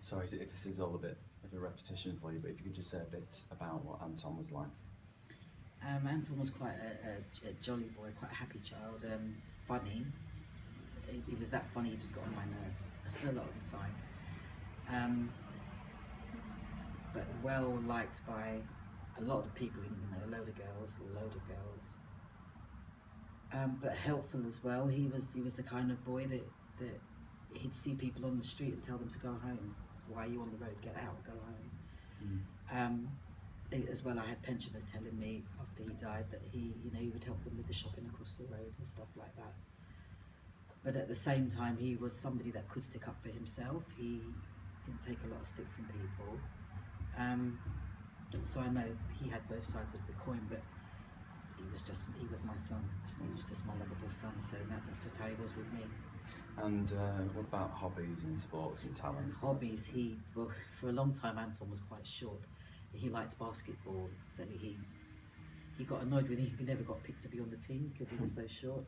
Sorry if this is all a bit of a repetition for you, but if you could just say a bit about what Anton was like. Anton was quite a jolly boy, quite a happy child, funny. He was that funny, he just got on my nerves a lot of the time. But well liked by a lot of people, a load of girls. But helpful as well. He was the kind of boy that he'd see people on the street and tell them to go home. Why are you on the road? Get out, go home. As well, I had pensioners telling me after he died that he would help them with the shopping across the road and stuff like that. But at the same time, he was somebody that could stick up for himself. He didn't take a lot of stick from people. So I know he had both sides of the coin, but he was my son. He was just my lovable son, so that's just how he was with me. And what about hobbies and sports and talent? Hobbies, well, for a long time Anton was quite short. He liked basketball, so he got annoyed when he never got picked to be on the team because he was so short.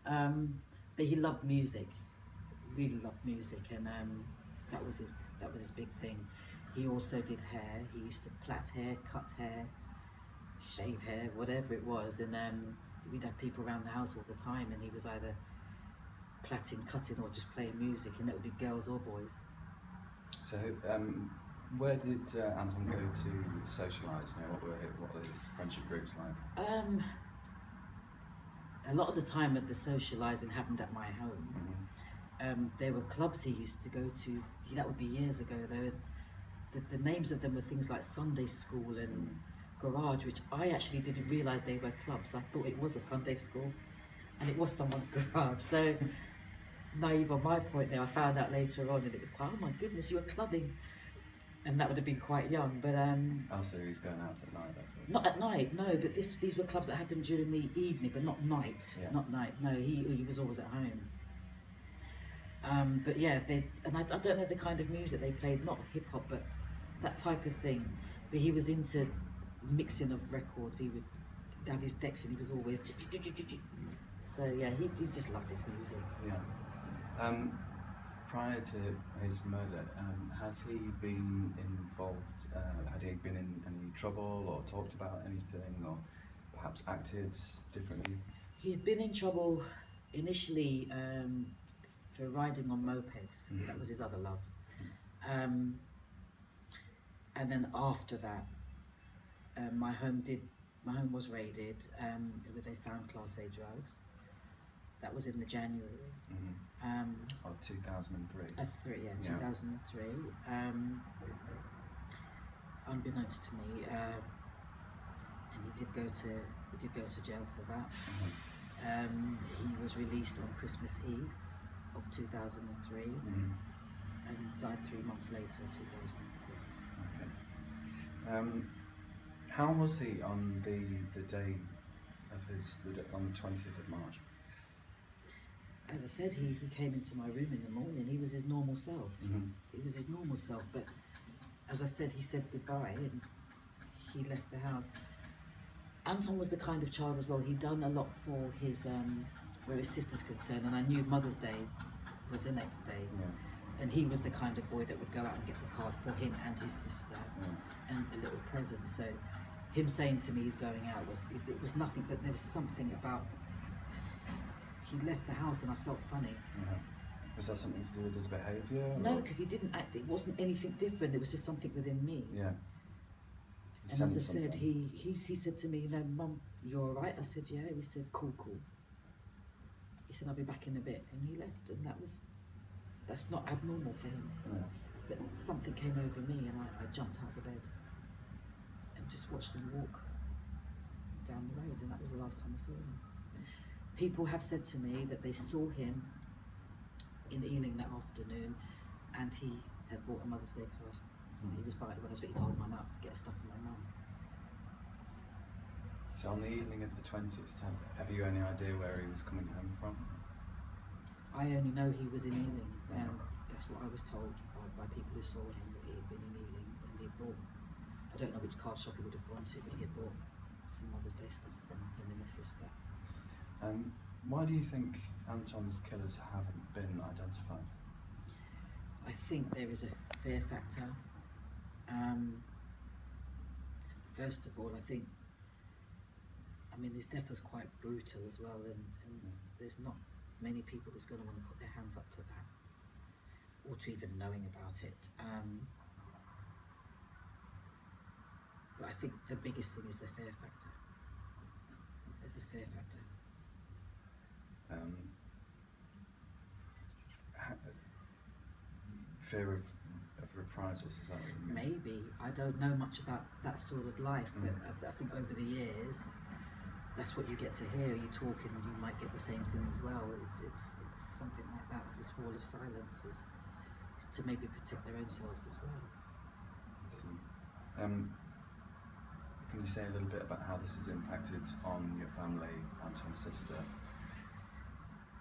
But he loved music, really loved music, and that was his big thing. He also did hair. He used to plait hair, cut hair, shave hair, whatever it was, and we'd have people around the house all the time, and he was either plaiting, cutting, or just playing music, and that would be girls or boys. So, where did Anton go to socialise? What were his friendship groups like? A lot of the time the socialising happened at my home. Mm-hmm. There were clubs he used to go to. That would be years ago though. The names of them were things like Sunday School and Garage, which I actually didn't realise they were clubs. I thought it was a Sunday school and it was someone's garage. So naive on my point there, I found out later on and it was quite, oh my goodness, you were clubbing. And that would have been quite young, but so he was going out at night, that's it? Not at night, no, but these were clubs that happened during the evening, but not night. Yeah. Not night, no, he was always at home. But yeah, I don't know the kind of music they played, not hip-hop, but that type of thing. But he was into mixing of records. He would have his decks and he was always... So yeah, he just loved his music. Yeah. Prior to his murder, had he been involved, had he been in any trouble or talked about anything or perhaps acted differently? He had been in trouble initially for riding on mopeds. Mm-hmm. That was his other love. And then after that, my home was raided, where they found Class A drugs. That was in the January. Mm-hmm. Of 2003. 2003. Unbeknownst to me, and he did go to jail for that. Mm-hmm. He was released on Christmas Eve of 2003, mm-hmm. and died 3 months later, 2004. Okay. How was he on the day of on the 20th of March? As I said, he came into my room in the morning. He was his normal self. Mm-hmm. He was his normal self, but as I said, he said goodbye and he left the house. Anton was the kind of child as well. He'd done a lot for his, where his sister's concerned, and I knew Mother's Day was the next day. Yeah. And he was the kind of boy that would go out and get the card for him and his sister, and a little present. So him saying to me he's going out it was nothing, but there was something about, he left the house and I felt funny. Yeah. Was that something to do with his behaviour? No, because he didn't act, it wasn't anything different, it was just something within me. Yeah. And as I said, he said to me, Mum, you're all right? I said, yeah. He said, cool. He said, I'll be back in a bit. And he left, and that's not abnormal for him. Yeah. But something came over me and I jumped out of bed and just watched him walk down the road, and that was the last time I saw him. People have said to me that they saw him in Ealing that afternoon and he had bought a Mother's Day card. He was buying, well, that's what he told my mum, get stuff for my mum. So on the evening of the 20th, have you any idea where he was coming home from? I only know he was in Ealing. That's what I was told by people who saw him, that he had been in Ealing and he had bought, I don't know which card shop he would have gone to, but he had bought some Mother's Day stuff from him and his sister. Why do you think Anton's killers haven't been identified? I think there is a fear factor. First of all, I think, his death was quite brutal as well, and there's not many people that's going to want to put their hands up to that, or to even knowing about it. But I think the biggest thing is the fear factor. There's a fear factor. Fear of reprisals, is that what you mean? Maybe. I don't know much about that sort of life, but I think over the years, that's what you get to hear. You talking, you might get the same thing as well. It's something like that. This wall of silence is to maybe protect their own selves as well. Can you say a little bit about how this has impacted on your family, Anton's sister?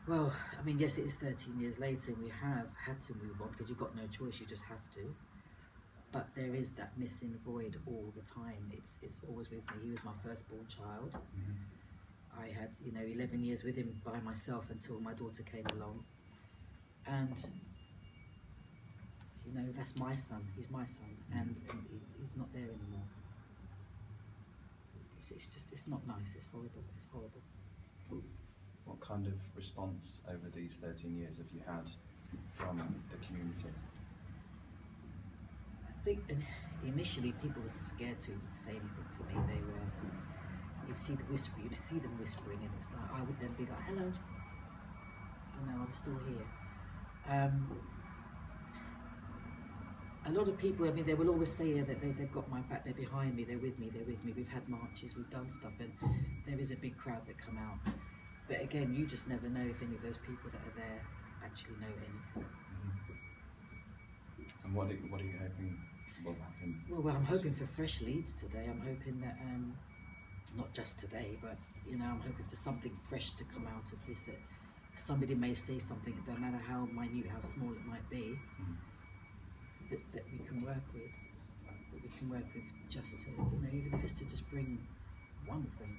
Well, yes, it is 13 years later, and we have had to move on because you've got no choice, you just have to. But there is that missing void all the time. It's always with me. He was my firstborn child. Mm-hmm. I had, 11 years with him by myself until my daughter came along. And, that's my son. He's my son, and he's not there anymore. It's not nice. It's horrible. It's horrible. What kind of response over these 13 years have you had from the community? I think initially people were scared to even say anything to me. You'd see them whispering, and it's like, I would then be like, hello, I'm still here. A lot of people, they will always say that they've got my back, they're behind me, they're with me. We've had marches, we've done stuff, and there is a big crowd that come out. But again, you just never know if any of those people that are there actually know anything. Mm-hmm. And what are you hoping will happen? Well, I'm hoping for fresh leads today. I'm hoping that, not just today, but I'm hoping for something fresh to come out of this, that somebody may say something, no matter how minute, how small it might be, that we can work with. That we can work with just to, even if it's to just bring one of them